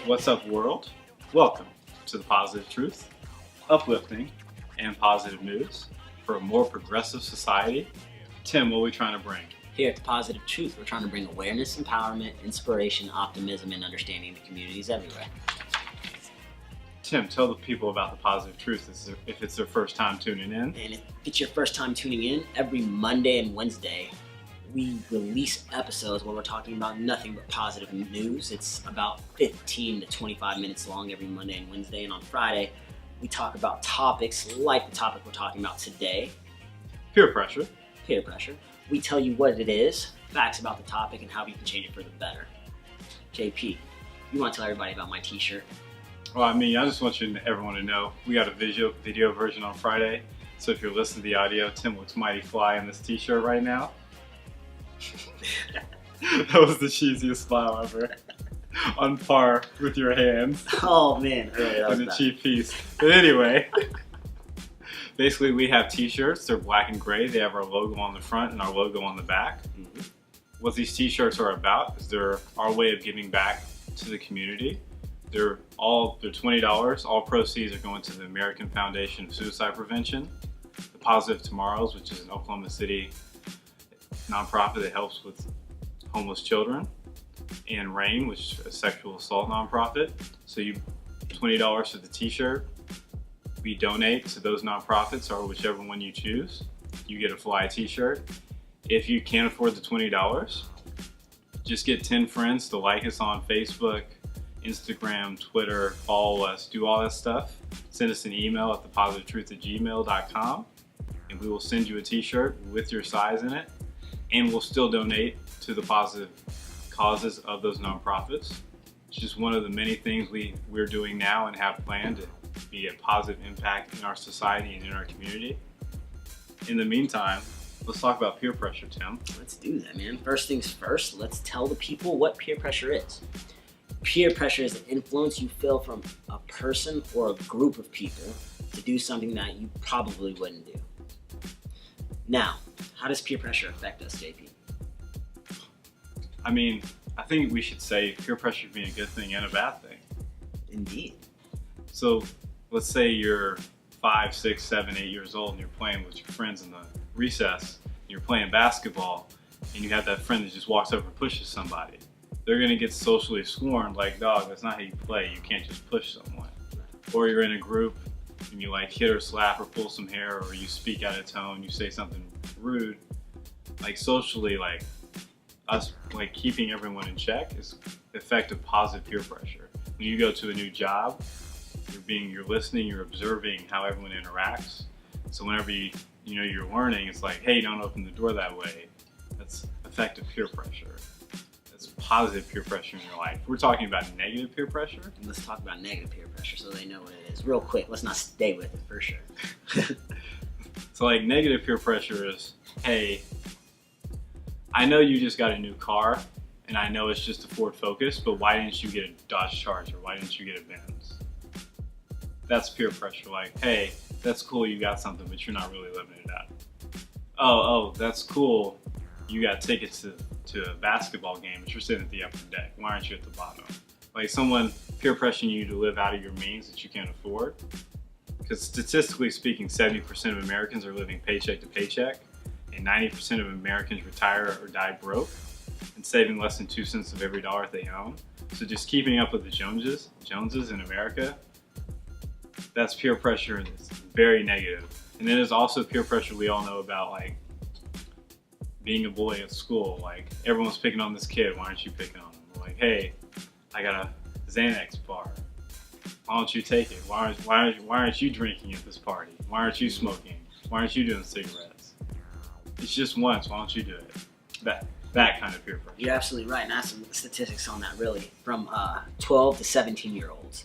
What's up, world? Welcome to the Positive Truth, uplifting and positive news for a more progressive society. Tim, what are we trying to bring? Here at the Positive Truth, we're trying to bring awareness, empowerment, inspiration, optimism, and understanding to communities everywhere. Tim, tell the people about the Positive Truth if it's their first time tuning in. And if it's your first time tuning in, every Monday and Wednesday, we release episodes where we're talking about nothing but positive news. It's about 15 to 25 minutes long every Monday and Wednesday. And on Friday, we talk about topics like the topic we're talking about today. Peer pressure. Peer pressure. We tell you what it is, facts about the topic, and how we can change it for the better. JP, you want to tell everybody about my t-shirt? Well, I just want everyone to know we got a video version on Friday. So if you're listening to the audio, Tim looks mighty fly in this t-shirt right now. That was the cheesiest smile ever. On par with your hands. Oh man, really, that was and a bad. cheap piece. But anyway, basically we have t-shirts. They're black and gray. They have our logo on the front and our logo on the back. Mm-hmm. What these t-shirts are about is they're our way of giving back to the community. They're $20. All proceeds are going to the American Foundation of Suicide Prevention. The Positive Tomorrows, which is an Oklahoma City nonprofit that helps with homeless children, and RAIN, which is a sexual assault nonprofit. So $20 for the t-shirt. We donate to those nonprofits, or whichever one you choose. You get a fly t-shirt. If you can't afford the $20, just get 10 friends to like us on Facebook, Instagram, Twitter, follow us, do all that stuff. Send us an email at thepositivetruth@gmail.com, and we will send you a t-shirt with your size in it, and we'll still donate to the positive causes of those nonprofits. It's just one of the many things we're doing now and have planned to be a positive impact in our society and in our community. In the meantime, let's talk about peer pressure, Tim. Let's do that, man. First things first, let's tell the people what peer pressure is. Peer pressure is the influence you feel from a person or a group of people to do something that you probably wouldn't do. Now, how does peer pressure affect us, JP? I think we should say peer pressure being a good thing and a bad thing. Indeed. So let's say you're 5, 6, 7, 8 years old and you're playing with your friends in the recess, and you're playing basketball, and you have that friend that just walks over and pushes somebody. They're gonna get socially scorned, like, dog, that's not how you play. You can't just push someone. Or you're in a group and you like hit or slap or pull some hair, or you speak out of tone, you say something rude. Like socially, like us like keeping everyone in check is effective positive peer pressure. When you go to a new job, you're listening, you're observing how everyone interacts. So whenever you're learning, it's like, hey, don't open the door that way. That's effective peer pressure. That's positive peer pressure in your life. We're talking about negative peer pressure. Let's talk about negative peer pressure so they know what it is. Real quick, let's not stay with it for sure. So like negative peer pressure is, hey, I know you just got a new car and I know it's just a Ford Focus, but why didn't you get a Dodge Charger? Why didn't you get a Benz? That's peer pressure. Like, hey, that's cool you got something, but you're not really living it up. Oh, that's cool. You got tickets to a basketball game, but you're sitting at the upper deck. Why aren't you at the bottom? Like someone peer pressuring you to live out of your means that you can't afford. Because statistically speaking, 70% of Americans are living paycheck to paycheck, and 90% of Americans retire or die broke and saving less than 2 cents of every dollar they own. So just keeping up with the Joneses in America, that's peer pressure, and it's very negative. And then there's also peer pressure we all know about, like being a bully at school. Like everyone's picking on this kid, why aren't you picking on him? Like, hey, I got a Xanax bar. Why don't you take it? Why aren't you drinking at this party? Why aren't you smoking? Why aren't you doing cigarettes? It's just once, why don't you do it? That kind of peer pressure. You're absolutely right, and I have some statistics on that really. From 12 to 17 year olds,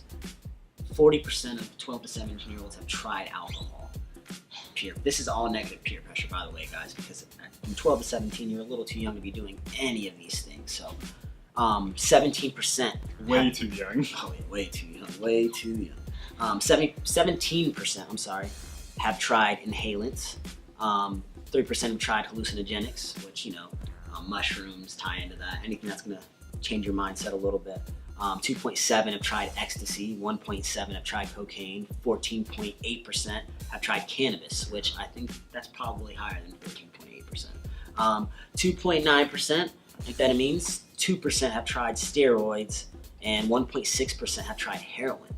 40% of 12 to 17 year olds have tried alcohol. This is all negative peer pressure, by the way, guys, because from 12 to 17, you're a little too young to be doing any of these things. So 17%. Way too young. Oh, yeah, way too young. Way too young. 17%, have tried inhalants. 3% have tried hallucinogenics, which mushrooms tie into that. Anything that's gonna change your mindset a little bit. 2.7 have tried ecstasy, 1.7 have tried cocaine, 14.8% have tried cannabis, which I think that's probably higher than 14.8%. 2.9% amphetamines, 2% have tried steroids, and 1.6% have tried heroin.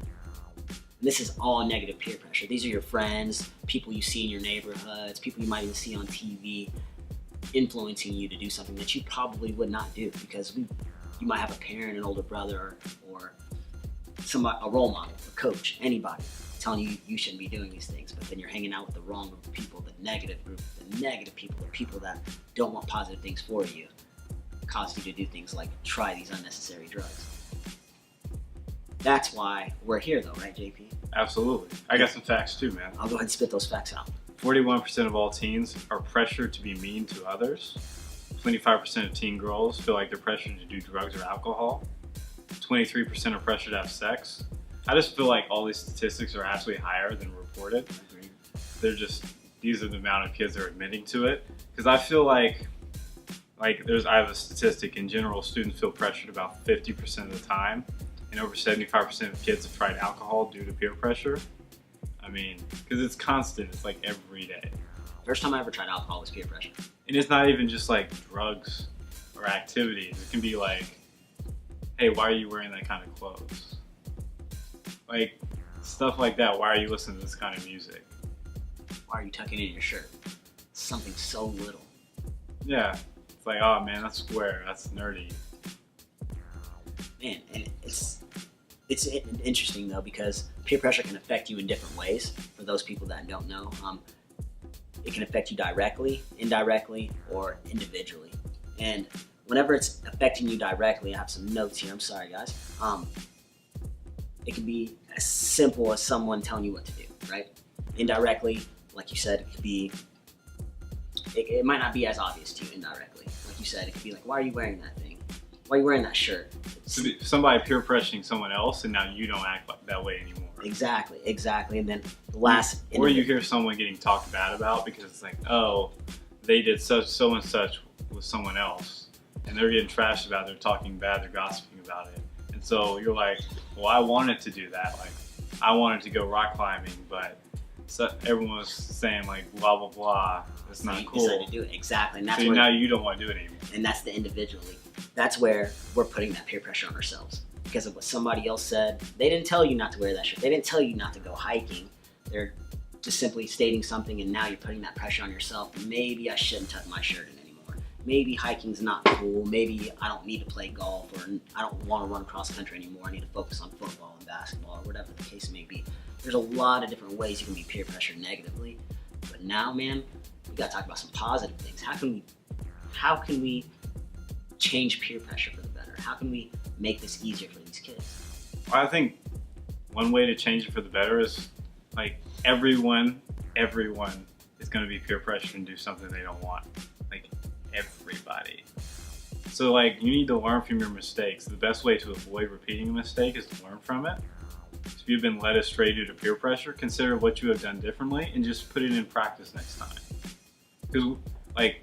And this is all negative peer pressure. These are your friends, people you see in your neighborhoods, people you might even see on TV, influencing you to do something that you probably would not do, because you might have a parent, an older brother, or somebody, a role model, a coach, anybody telling you you shouldn't be doing these things, but then you're hanging out with the wrong group of people, the negative group, the negative people, the people that don't want positive things for you, cause you to do things like try these unnecessary drugs. That's why we're here though, right, JP? Absolutely. I got some facts too, man. I'll go ahead and spit those facts out. 41% of all teens are pressured to be mean to others. 25% of teen girls feel like they're pressured to do drugs or alcohol. 23% are pressured to have sex. I just feel like all these statistics are actually higher than reported. They're just, these are the amount of kids that are admitting to it. Because I feel like I have a statistic, in general, students feel pressured about 50% of the time. And over 75% of kids have tried alcohol due to peer pressure. I mean, because it's constant, it's like every day. First time I ever tried alcohol was peer pressure. And it's not even just like drugs or activities. It can be like, hey, why are you wearing that kind of clothes? Like, stuff like that. Why are you listening to this kind of music? Why are you tucking in your shirt? Something so little. Yeah. It's like, oh man, that's square. That's nerdy. Man, and it's interesting though, because peer pressure can affect you in different ways. For those people that don't know, it can affect you directly, indirectly, or individually. And whenever it's affecting you directly, I have some notes here. I'm sorry, guys. It can be as simple as someone telling you what to do, right? Indirectly, like you said, it could be. It might not be as obvious to you indirectly. Like you said, it could be like, why are you wearing that thing? Why are you wearing that shirt? Somebody peer pressuring someone else, and now you don't act like that way anymore. Exactly. And then the last. Or you hear someone getting talked bad about because it's like, oh, they did so and such with someone else, and they're getting trashed about it, they're talking bad, they're gossiping about it. And so you're like, well, I wanted to do that. Like, I wanted to go rock climbing, but everyone was saying like, blah, blah, blah. It's not cool. Decided to do it. Exactly. And that's so where, now you don't want to do it anymore. And that's the individually. That's where we're putting that peer pressure on ourselves. Because of what somebody else said. They didn't tell you not to wear that shirt. They didn't tell you not to go hiking. They're just simply stating something, and now you're putting that pressure on yourself. Maybe I shouldn't tuck my shirt in anymore. Maybe hiking's not cool. Maybe I don't need to play golf, or I don't want to run cross country anymore. I need to focus on football and basketball, or whatever the case may be. There's a lot of different ways you can be peer pressured negatively. But now, man, we gotta talk about some positive things. How can we change peer pressure for the better? How can we make this easier for these kids? Well, I think one way to change it for the better is like everyone is going to be peer pressured and do something they don't want. Like everybody. So like you need to learn from your mistakes. The best way to avoid repeating a mistake is to learn from it. If you've been led astray due to peer pressure, consider what you have done differently and just put it in practice next time. Because like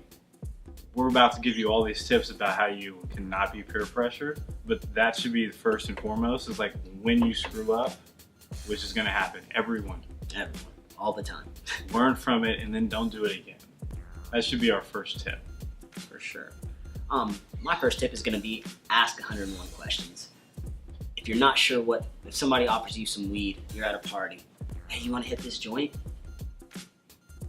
we're about to give you all these tips about how you cannot be peer pressured, but that should be the first and foremost, is like when you screw up, which is going to happen. Everyone, all the time. Learn from it and then don't do it again. That should be our first tip. For sure. My first tip is going to be ask 101 questions. If you're not sure if somebody offers you some weed, you're at a party, hey, you want to hit this joint?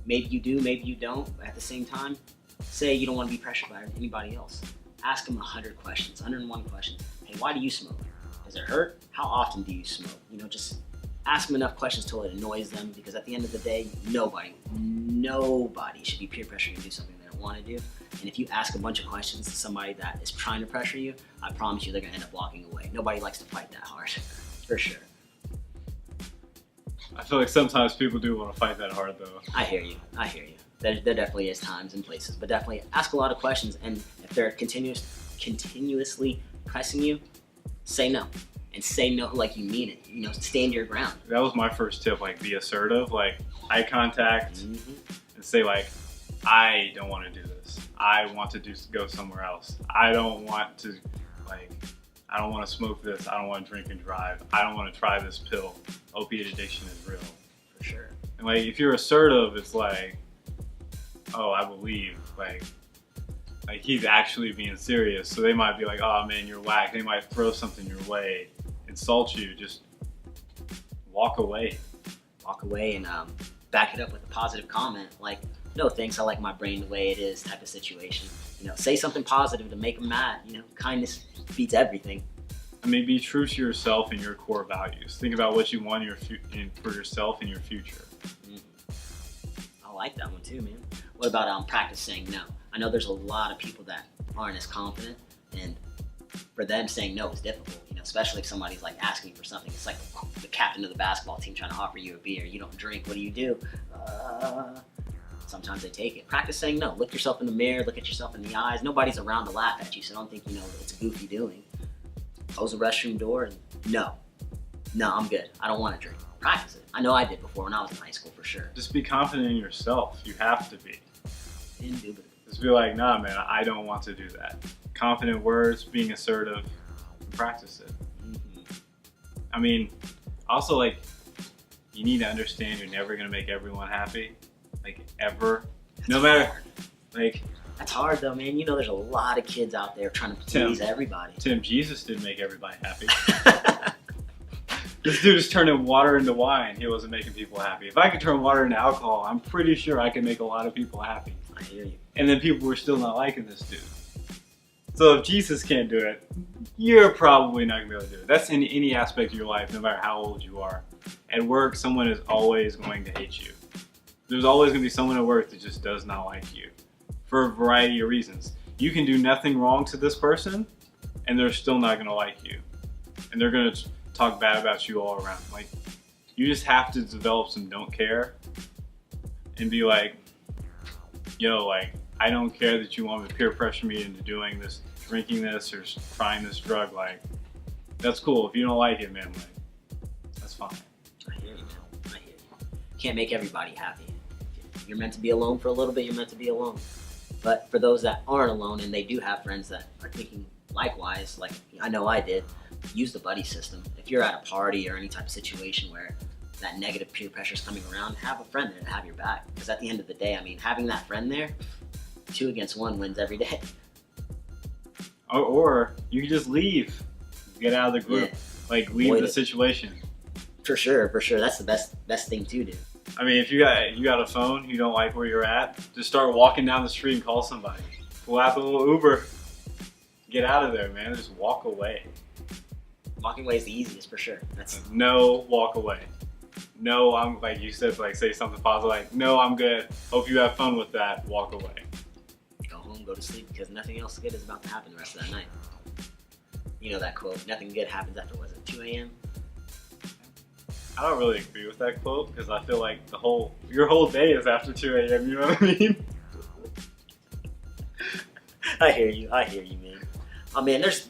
Maybe you do, maybe you don't, but at the same time, say you don't want to be pressured by anybody else. Ask them 100 questions, 101 questions. Hey, why do you smoke? Does it hurt? How often do you smoke? Just ask them enough questions till it annoys them, because at the end of the day, nobody should be peer pressured to do something they don't want to do. And if you ask a bunch of questions to somebody that is trying to pressure you, I promise you they're going to end up walking away. Nobody likes to fight that hard, for sure. I feel like sometimes people do want to fight that hard though. I hear you. There definitely is times and places, but definitely ask a lot of questions, and if they're continuously pressing you, say no. And say no like you mean it. Stand your ground. That was my first tip, like be assertive, like eye contact, and say like, I don't want to do this. I want to go somewhere else. I don't want to, I don't want to smoke this. I don't want to drink and drive. I don't want to try this pill. Opiate addiction is real. For sure. And like, if you're assertive, it's like, oh, I believe, like he's actually being serious. So they might be like, oh man, you're whack. They might throw something your way, insult you. Just walk away. Walk away and back it up with a positive comment, like, no thanks, I like my brain the way it is type of situation. You know, say something positive to make them mad. You know, kindness beats everything. I mean, be true to yourself and your core values. Think about what you want for yourself and your future. I like that one too, man. What about practice saying no? I know there's a lot of people that aren't as confident, and for them saying no is difficult. You know, especially if somebody's like asking for something. It's like the captain of the basketball team trying to offer you a beer. You don't drink. What do? Sometimes they take it. Practice saying no. Look yourself in the mirror. Look at yourself in the eyes. Nobody's around to laugh at you, so don't think, you know, it's a goofy doing. Close the restroom door and no, I'm good. I don't want to drink. Practice it. I know I did before when I was in high school, for sure. Just be confident in yourself. You have to be. Indubitably. Just be like, nah, man, I don't want to do that. Confident words, being assertive, practice it. I mean, also, like, you need to understand you're never going to make everyone happy. Like, ever. No matter, like... That's hard, though, man. You know, there's a lot of kids out there trying to please everybody. Tim, Jesus didn't make everybody happy. This dude is turning water into wine. He wasn't making people happy. If I could turn water into alcohol, I'm pretty sure I could make a lot of people happy. I hear you. And then people were still not liking this dude. So if Jesus can't do it, you're probably not going to be able to do it. That's in any aspect of your life, no matter how old you are. At work, someone is always going to hate you. There's always going to be someone at work that just does not like you for a variety of reasons. You can do nothing wrong to this person, and they're still not going to like you. And they're going to talk bad about you all around. Like, you just have to develop some don't care and be like, yo, like, I don't care that you want to peer pressure me into doing this, drinking this, or trying this drug. Like, that's cool. If you don't like it, man, like, that's fine. I hear you, man. I hear you. Can't make everybody happy. You're meant to be alone for a little bit, you're meant to be alone. But for those that aren't alone and they do have friends that are thinking likewise, like I know I did, use the buddy system. If you're at a party or any type of situation where that negative peer pressure is coming around, have a friend there to have your back. Because at the end of the day, I mean, having that friend there, 2 against 1 wins every day. Or you can just leave, get out of the group, like leave the situation. For sure. That's the best thing to do. I mean, if you got a phone, you don't like where you're at, just start walking down the street and call somebody. Pull out the little Uber. Get out of there, man. Just walk away. Walking away is the easiest, for sure. No, walk away. No, I'm, like you said, like say something positive, like, no, I'm good. Hope you have fun with that. Walk away. Go home, go to sleep, because nothing else good is about to happen the rest of that night. You know that quote, nothing good happens after, was it 2 a.m.? I don't really agree with that quote, because I feel like your whole day is after 2 a.m., you know what I mean? I hear you, man. Oh man, there's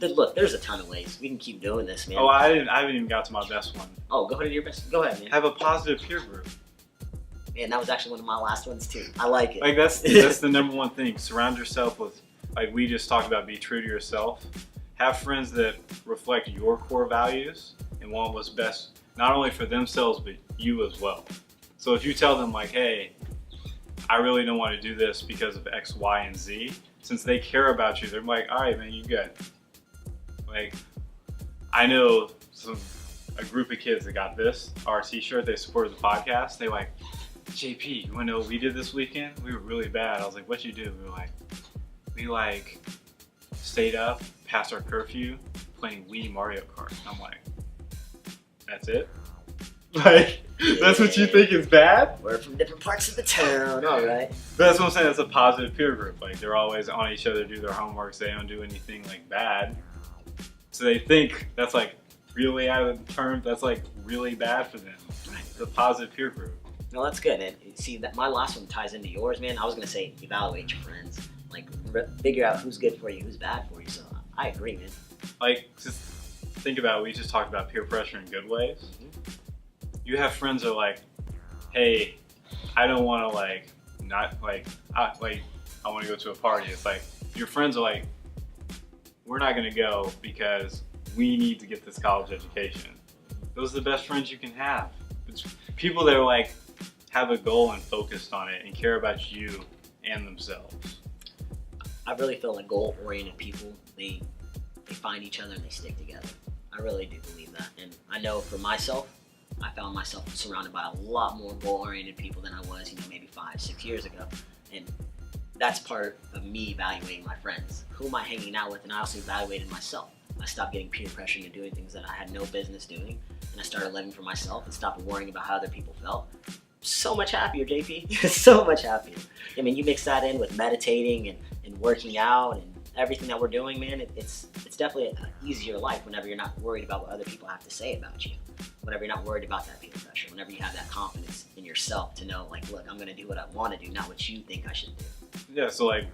a ton of ways. We can keep doing this, man. Oh, I haven't even got to my best one. Oh, go ahead to your best. Go ahead, man. Have a positive peer group. Man, that was actually one of my last ones too. I like it. Like that's the number one thing. Surround yourself with, like we just talked about, be true to yourself. Have friends that reflect your core values and want what's best, not only for themselves, but you as well. So if you tell them like, hey, I really don't want to do this because of X, Y, and Z, since they care about you, they're like, all right, man, you good. Like, I know a group of kids that got our t-shirt, they supported the podcast. They like, JP, you wanna know what we did this weekend? We were really bad. I was like, what'd you do? We stayed up past our curfew playing Wii Mario Kart. I'm like, that's it? Like, that's what you think is bad? We're from different parts of the town, all right. That's what I'm saying, that's a positive peer group. Like, they're always on each other, do their homeworks, they don't do anything like bad. So they think that's like really out of the term, that's like really bad for them. It's a positive peer group. No, that's good. And see, that my last one ties into yours, man. I was gonna say, evaluate your friends. Like, figure out who's good for you, who's bad for you. So I agree, man. Like, just think about it. We just talked about peer pressure in good ways. Mm-hmm. You have friends that are like, hey, I don't want to I want to go to a party. It's like, your friends are like, we're not going to go because we need to get this college education. Those are the best friends you can have. It's people that are like, have a goal and focused on it and care about you and themselves. I really feel like goal-oriented people, they find each other and they stick together. I really do believe that. And I know for myself, I found myself surrounded by a lot more goal-oriented people than I was, maybe 5-6 years ago. And that's part of me evaluating my friends. Who am I hanging out with? And I also evaluated myself. I stopped getting peer pressure into doing things that I had no business doing. And I started living for myself and stopped worrying about how other people felt. So much happier, JP. So much happier. I mean, you mix that in with meditating and working out and everything that we're doing, man, it's definitely an easier life whenever you're not worried about what other people have to say about you. Whenever you're not worried about that peer pressure. Whenever you have that confidence in yourself to know, like, look, I'm going to do what I want to do, not what you think I should do. Yeah, so like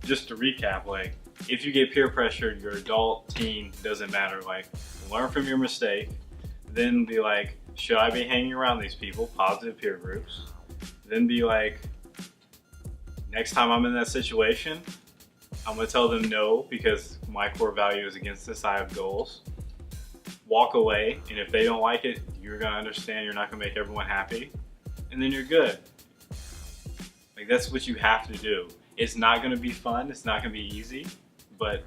just to recap, like if you get peer pressured, your adult, teen, doesn't matter. Like learn from your mistake, then be like, should I be hanging around these people, positive peer groups? Then be like, next time I'm in that situation, I'm gonna tell them no because my core value is against this, I have goals. Walk away, and if they don't like it, you're gonna understand you're not gonna make everyone happy, and then you're good. Like that's what you have to do. It's not gonna be fun, it's not gonna be easy, but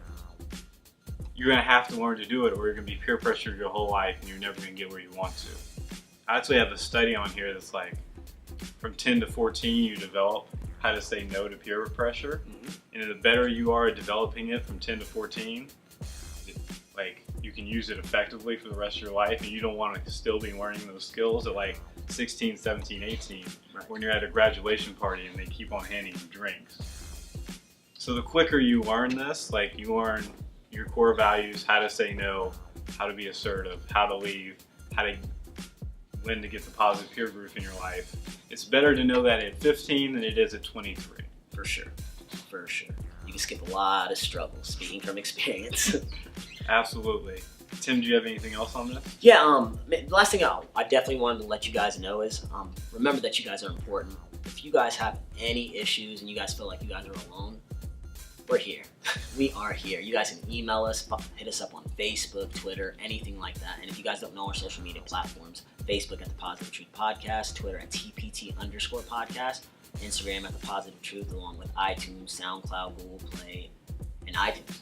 you're gonna have to learn to do it or you're gonna be peer pressured your whole life and you're never gonna get where you want to. I actually have a study on here that's like from 10 to 14 you develop how to say no to peer pressure. And the better you are at developing it from 10 to 14, like you can use it effectively for the rest of your life and you don't want to still be learning those skills at like 16, 17, 18 when you're at a graduation party and they keep on handing you drinks. So the quicker you learn this, like you learn your core values, how to say no, how to be assertive, how to leave, when to get the positive peer group in your life. It's better to know that at 15 than it is at 23. For sure. For sure. You can skip a lot of struggles, speaking from experience. Absolutely. Tim, do you have anything else on this? Yeah, the last thing I definitely wanted to let you guys know is remember that you guys are important. If you guys have any issues and you guys feel like you guys are alone, we're here. We are here. You guys can email us, hit us up on Facebook, Twitter, anything like that. And if you guys don't know our social media platforms, Facebook at The Positive Truth Podcast, Twitter at TPT_podcast, Instagram at The Positive Truth, along with iTunes, SoundCloud, Google Play, and iTunes.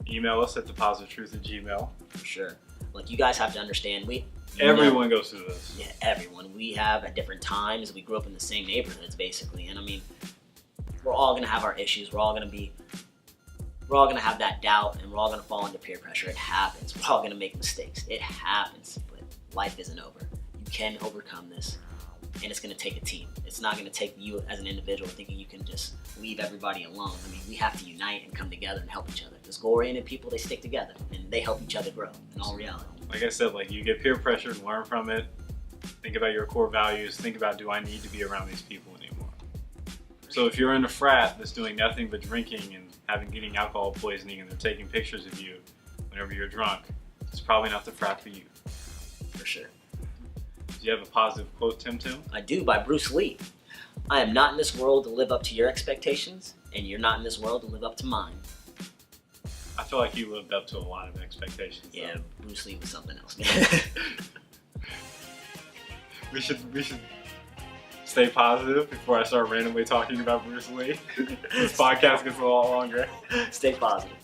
Email us at thepositivetruth@gmail.com. For sure. Like, you guys have to understand, everyone goes through this. Yeah, everyone. We have at different times. We grew up in the same neighborhoods, basically. And I mean, we're all gonna have our issues. We're all gonna have that doubt, and we're all gonna fall into peer pressure. It happens. We're all gonna make mistakes. It happens, but life isn't over. You can overcome this, and it's gonna take a team. It's not gonna take you as an individual thinking you can just leave everybody alone. I mean, we have to unite and come together and help each other. Because goal-oriented people, they stick together, and they help each other grow in all reality. Like I said, like you get peer pressured, learn from it, think about your core values, think about, do I need to be around these people anymore? So if you're in a frat that's doing nothing but drinking and getting alcohol poisoning and they're taking pictures of you whenever you're drunk, it's probably not the frat for you. For sure. Do you have a positive quote, Tim? I do, by Bruce Lee. I am not in this world to live up to your expectations, and you're not in this world to live up to mine. I feel like you lived up to a lot of expectations. Yeah, though. Bruce Lee was something else. We should stay positive before I start randomly talking about Bruce Lee. This podcast gets a lot longer. Stay positive.